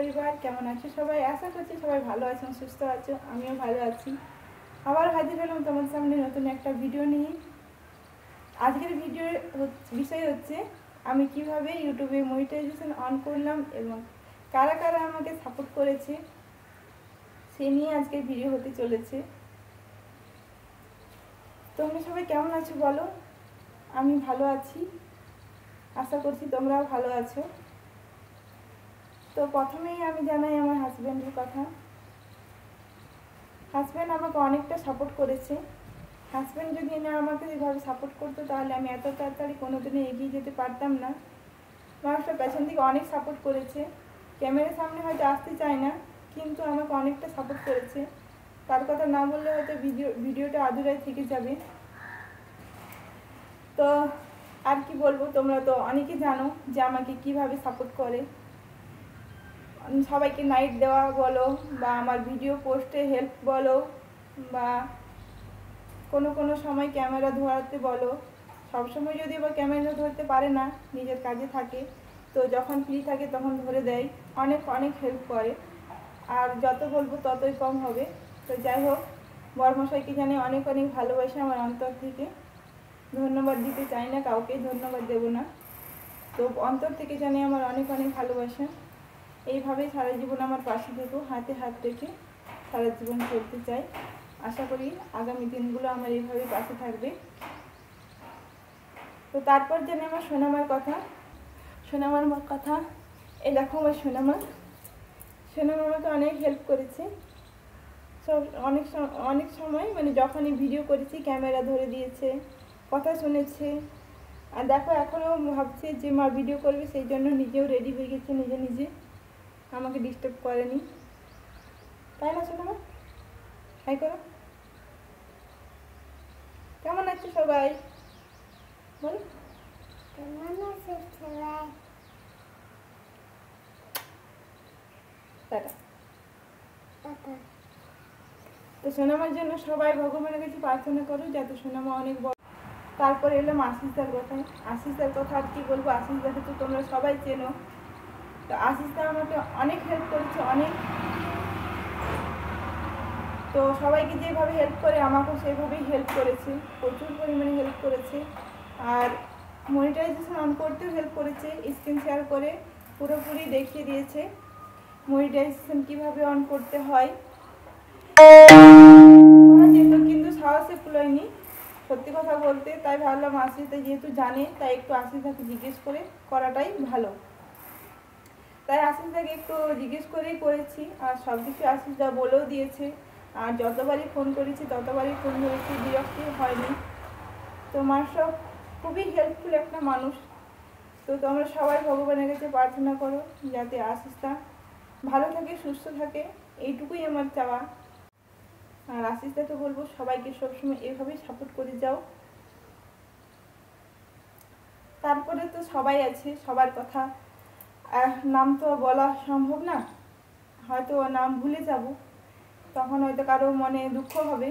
পরিবার, কেমন আছো সবাই? আশা করছি সবাই ভালো আছো, সুস্থ আছো, আমিও ভালো আছি। আবার হাজির হলাম তোমার সামনে নতুন একটা ভিডিও নিয়ে। আজকের ভিডিওর বিষয় হচ্ছে আমি কিভাবে ইউটিউবে মনিটাইজেশন অন করলাম এবং কারা কারা আমাকে সাপোর্ট করেছে সে নিয়ে আজকের ভিডিও হতে চলেছে। তোমরা সবাই কেমন আছো বলো? আমি ভালো আছি, আশা করছি তোমরাও ভালো আছো। তো প্রথমেই আমি জানাই আমার হাজব্যান্ডের কথা। হাজব্যান্ড আমাকে অনেকটা সাপোর্ট করেছে। হাজব্যান্ড যদি না আমাকে এভাবে সাপোর্ট করতো তাহলে আমি এত তাড়াতাড়ি কোনোদিনও এগিয়ে যেতে পারতাম না। মানুষটা পেছন থেকে অনেক সাপোর্ট করেছে, ক্যামেরার সামনে হয়তো আসতে চায় না, কিন্তু আমাকে অনেকটা সাপোর্ট করেছে। তার কথা না বললে হয়তো ভিডিওটা আধুরাই থেকে যাবে। তো আর কি বলবো, তোমরা তো অনেকে জানো যে আমাকে কিভাবে সাপোর্ট করে। সবাইকে নাইট দেওয়া বলো বা আমার ভিডিও পোস্টে হেল্প বলো বা কোনো সময় ক্যামেরা ধরাতে বলো। সবসময় যদি বা ক্যামেরা ধরতে পারে না, নিজের কাজে থাকে, তো যখন ফ্রি থাকে তখন ধরে দেয়, অনেক অনেক হেল্প করে। আর যত বলবো ততই কম হবে। তো যাই হোক, বরমশাইকে জানি অনেক অনেক ভালোবাসে আমার অন্তর থেকে। ধন্যবাদ দিতে চাই না কাউকে, ধন্যবাদ দেব না। তো অন্তর থেকে জানি আমার অনেক অনেক ভালোবাসা। এইভাবেই সারা জীবন আমার পাশে থেকো, হাতে হাত রেখে সারা জীবন চলতে চাই। আশা করি আগামী দিনগুলো আমার এইভাবে পাশে থাকবে। তো তারপর জানি আমার সোনামার কথা। সোনামার কথা, এই দেখো আমার সোনামা আমাকে অনেক হেল্প করেছে। সব অনেক সময় মানে যখনই ভিডিও করেছি ক্যামেরা ধরে দিয়েছে, কথা শুনেছে। আর দেখো এখনও ভাবছে যে মা ভিডিও করবে, সেই জন্য নিজেও রেডি হয়ে গেছে নিজে নিজে, আমাকে ডিস্টার্ব করেনি। তাই না সোনামা? হাই করো। কেমন আছো সবাই বলো? কেমন আছো সবাই? টাটা। তো সোনামার জন্য সবাই ভগবানের কাছে প্রার্থনা করো যাতে সোনামা অনেক বড়। তারপরে এলাম আশিসদার কথায়। আশিসদার কথা আর কি বলবো, আশিসদাকে তো তোমরা সবাই চেনো। তো আশিসদা আমাকে অনেক হেল্প করেছে, অনেক। তো সবাইকে যেভাবে হেল্প করে আমাকেও সেভাবেই হেল্প করেছে, প্রচুর পরিমাণে হেল্প করেছে। আর মনিটাইজেশন অন করতেও হেল্প করেছে, স্ক্রিন শেয়ার করে পুরোপুরি দেখিয়ে দিয়েছে মনিটাইজেশন কীভাবে অন করতে হয়। যেত কিন্তু সাহসে কুলোয়নি সত্যি কথা বলতে, তাই ভাবলাম আশিসদা যেহেতু জানে তাই একটু আশিসদাকে জিজ্ঞেস করে করাটাই ভালো। তাই আশিসদাকে একটু জিজ্ঞেস করেই করেছি। আর সব কিছু আশিসদা বলেও দিয়েছে। আর যতবারই ফোন করেছি ততবারই ফোন ধরেছি, বিরক্তি হয়নি। তো মানুষটা খুবই হেল্পফুল একটা মানুষ। তো তোমরা সবাই ভগবানের কাছে প্রার্থনা করো যাতে আশিসদা ভালো থাকে, সুস্থ থাকে, এইটুকুই আমার চাওয়া। আর আশিসদাকে বলবো সবাইকে সবসময় এভাবেই সাপোর্ট করে যাও। তারপরে তো সবাই আছে, সবার কথা নাম তো বলা সম্ভব না, হয়তো নাম ভুলে যাব, তখন হয়তো কারো মনে দুঃখ হবে।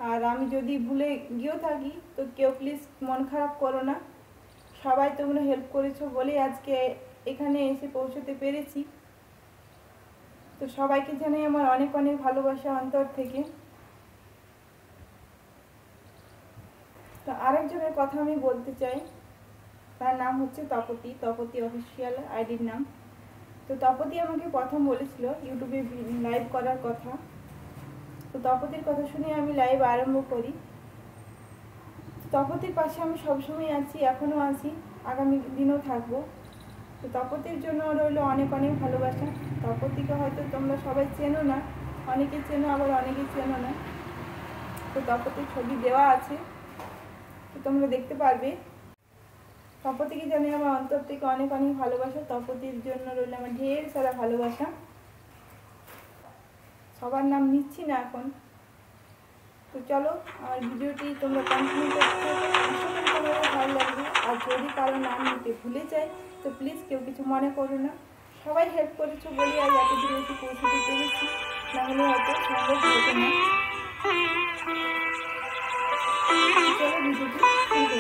আর আমি যদি ভুলে গিয়েও থাকি তো কেউ প্লিজ মন খারাপ করো না। সবাই তোমরা হেল্প করেছো বলেই আজকে এখানে এসে পৌঁছতে পেরেছি। তো সবাইকে জানাই আমার অনেক অনেক ভালোবাসা অন্তর থেকে। তো আরেকজনের কথা আমি বলতে চাই, তার নাম হচ্ছে তপতি, তপতি অফিসিয়াল আইডির নাম। তো তপতি আমাকে প্রথম বলেছিল ইউটিউবে লাইভ করার কথা। তো তপতির কথা শুনে আমি লাইভ আরম্ভ করি। তপতির পাশে আমি সবসময় আছি, এখনও আছি, আগামী দিনও থাকবো। তো তপতির জন্য রইল অনেক অনেক ভালোবাসা। তপতিকে হয়তো তোমরা সবাই চেনো না, অনেকে চেনো আবার অনেকে চেনো না। তো তপতির ছবি দেওয়া আছে, তো তোমরা দেখতে পারবে। তপতিকে জানি আমার অন্তর থেকে অনেক অনেক ভালোবাসা। তপতির জন্য রইল আমার ঢের সারা ভালোবাসা। সবার নাম নিচ্ছি না এখন। তো চলো আমার ভিডিওটি তোমরা কন্টিনিউ করতে তোমাদের ভালো লাগবে। আর যদি কারো নাম নিতে ভুলে যাই তো প্লিজ কেউ কিছু মনে করো না। সবাই হেল্প করেছো বলে আজ এত দূরে এসে পৌঁছতে পেরেছি, নাহলে হয়তো সম্ভব হতো না। চলো ভিডিওটি শুরু করি।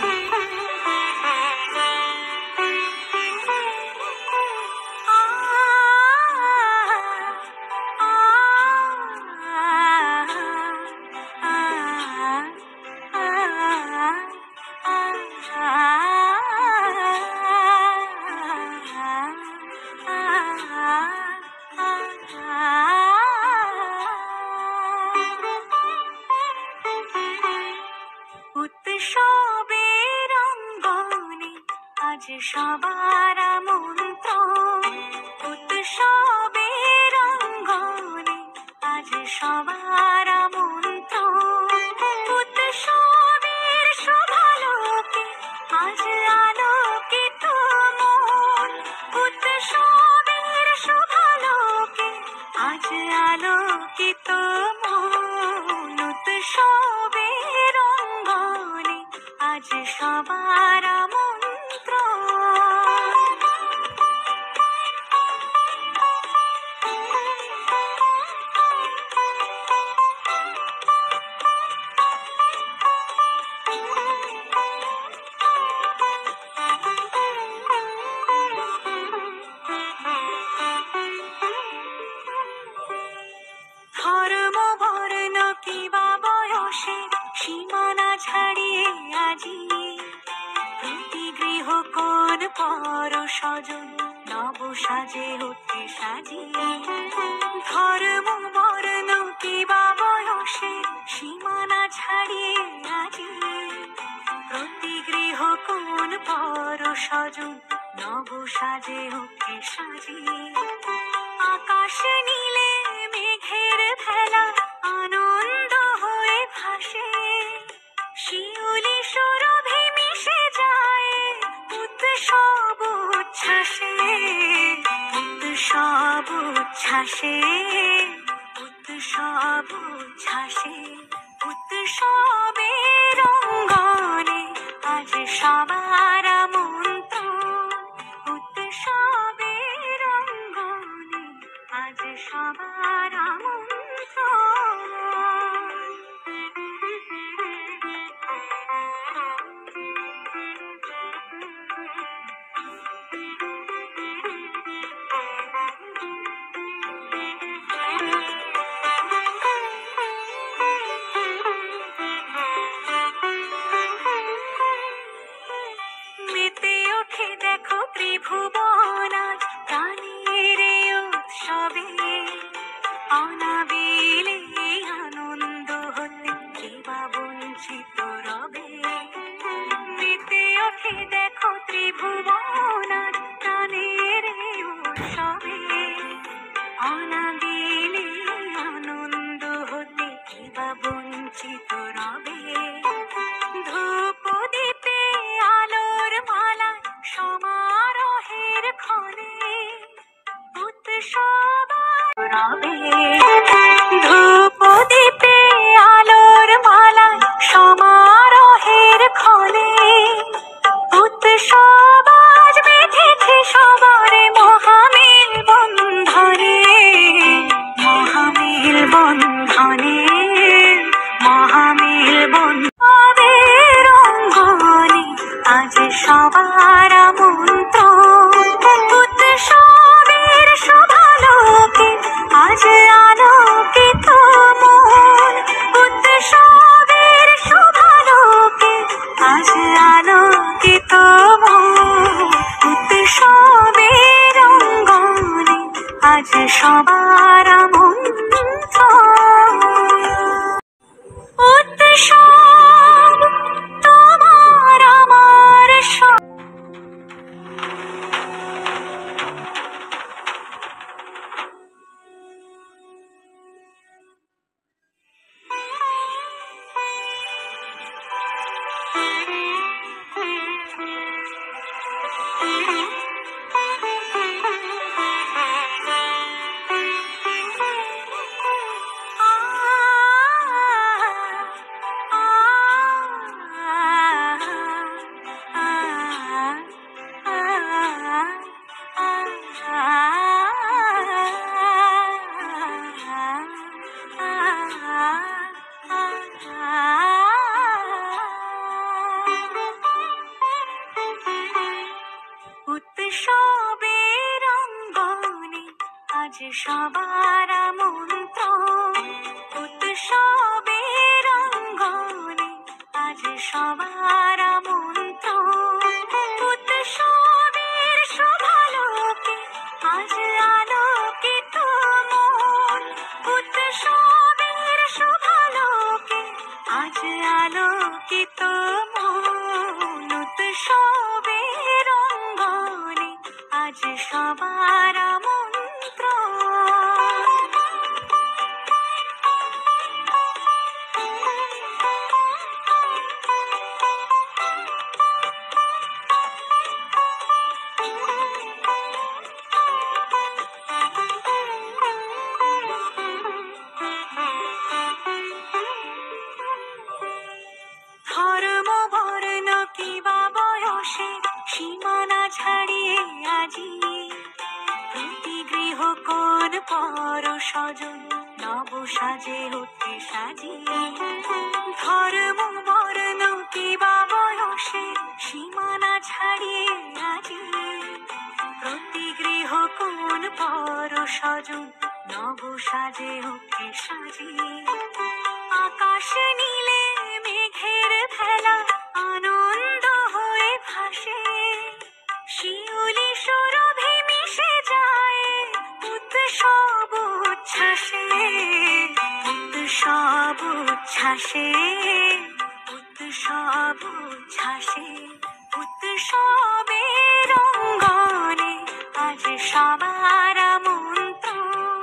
উৎসবের অঙ্গনে আজ সবার আমন্ত্রণ, উৎসবের অঙ্গনে আজ সবার আমন্ত্রণ, উৎসবের শোভালোকে আজ আলোকিত মন, উৎসবের শোভালোকে আজ আলোকিত মন, উৎসবের অঙ্গনে আজ সবার আমন্ত্রণ। ধর্ম বর্ণ কিবা বয়সে সীমানা ছাড়িয়ে আজি প্রতি গৃহ কোন পর স্বজন নব সাজে উঠে সাজিয়ে। ধর্ম বর্ণ কিবা বয়সে সীমানা ছাড়িয়ে আজি প্রতি গৃহ কোন পর স্বজন নব সাজে উঠে সাজিয়ে। আকাশ নীলে মেঘের ভেলা আনন্দ হয়ে ভাসে, শিউলি সুরভি মিশে যায় উৎসব উচ্ছ্বাসে, উৎসব উচ্ছ্বাসে, উৎসব উচ্ছ্বাসে, উৎসবের অঙ্গনে আজ সবার আমন্ত্রণ, উৎসবের অঙ্গনে আজ সবার আমন্ত্রণ। মেতে ওঠে দেখো ত্রিভুবন আজ প্রাণের উৎসবে, অনাবিলে আনন্দ হতে কেবা বঞ্চিত রবে। মেতে ওঠে দেখো ত্রিভুবন আজ প্রাণের উৎসবে, অনাবিলে আনন্দ হতে কেবা বঞ্চিত রবে। ধূপ দীপে আলোর মালা সমারোহের ক্ষণে উৎসব রবে। ধূপ দীপে আলোর মালা সমারোহের ক্ষণে উৎসব আজ বেঁধেছে সবার মহামিল বন্ধনে, মহামিল বন্ধনে, মহামিল বন্ধনের অঙ্গনে আজ সবার আমন্ত্রণ, উৎসবের শোভালোকে আজ আলোকিত মন, উৎসবের শোভালোকে আজ আলোকিত মন, উৎসবের অঙ্গনে আজ সবার আমন্ত্রণ। উৎসব তোমার আমার উৎসবের অঙ্গনে আজ সবার আমন্ত্রণ, উৎসবের অঙ্গনে আজ সবার আমন্ত্রণ, উৎসবের শোভালোকে আজ আলোকিত মন, উৎসবের শোভালোকে আজ আলোকিত স্বজন নব সাজে অতি সাজিয়ে ধর্ম বর্ণ কিবা বয়সে সীমানা ছাড়িয়ে আজি প্রতি গৃহ কোন পর স্বজন নব সাজে অতি সাজিয়ে আকাশ নীলে মেঘের ভেলা আনন্দ হয়ে ভাসে শিউলি সুরভি মিশে যায় উৎসব উচ্ছ্বাসে উৎসব উচ্ছ্বাসে উৎসব উচ্ছ্বাসে উৎসবের অঙ্গনে আজ সবার আমন্ত্রণ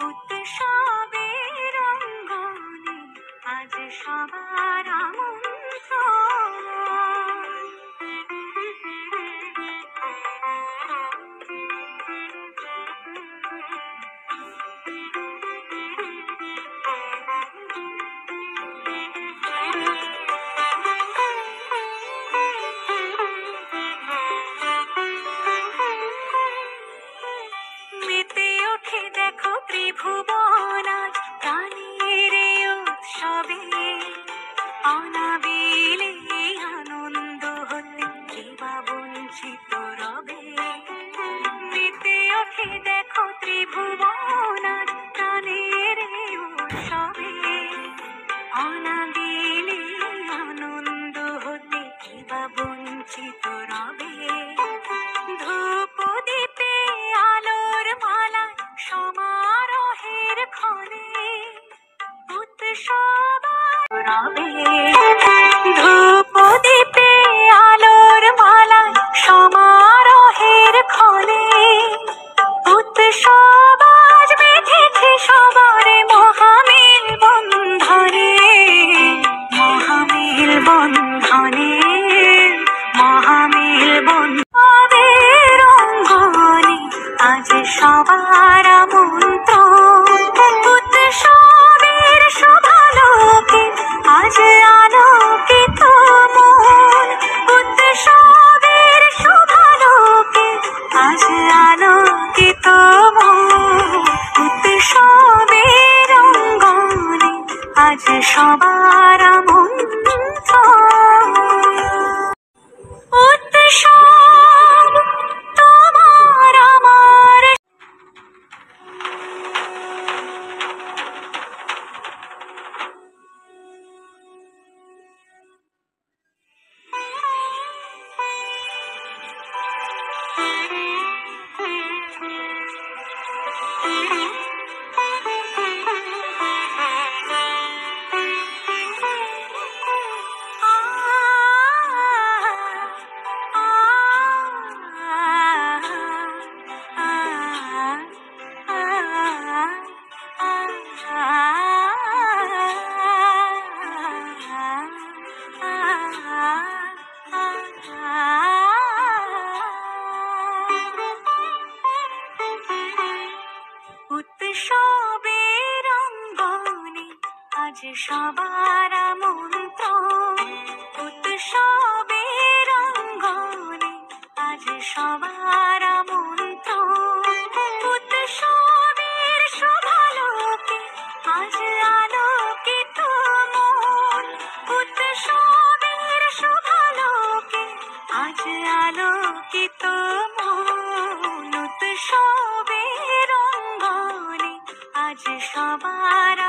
উৎসবের অঙ্গনে আজ সবার আমন্ত্রণ মেতে ওঠে দেখো ত্রিভুবন আজ প্রাণের এই উৎসবে অনাবিলে আনন্দ হতে কেবা বঞ্চিত রবে মেতে ওঠে দেখো ত্রিভুবন আজ প্রাণের এই উৎসবে অনাবিলে আনন্দ হতে কেবা বঞ্চিত রবে ধূপ দীপে আলোর মালা সমারোহের ক্ষণে উৎসব রবে ধূপ দীপে আলোর মালা সমারোহের ক্ষণে উৎসব আজ বেঁধেছে সবার মহামিল বন্ধনে মহামিল বন্ধনে মহামিল বন্ধনের অঙ্গনে আজ সবার আমন্ত্রণ উৎসবের শোভালোকে আজ আলোকিত মন উৎসবের শোভালোকে আজ আলোকিত মন উৎসবের অঙ্গনে আজ সবার আমন্ত্রণ উৎসব তোমার আমার উৎসবের অঙ্গনে আজ সবার আমন্ত্রণ উৎসবের অঙ্গনে আজ সবার আমন্ত্রণ উৎসবের শোভালোকে আজ আলোকিত মন উৎসবের শোভালোকে আজ আলোকিত মন উৎসবের অঙ্গনে আজ সবার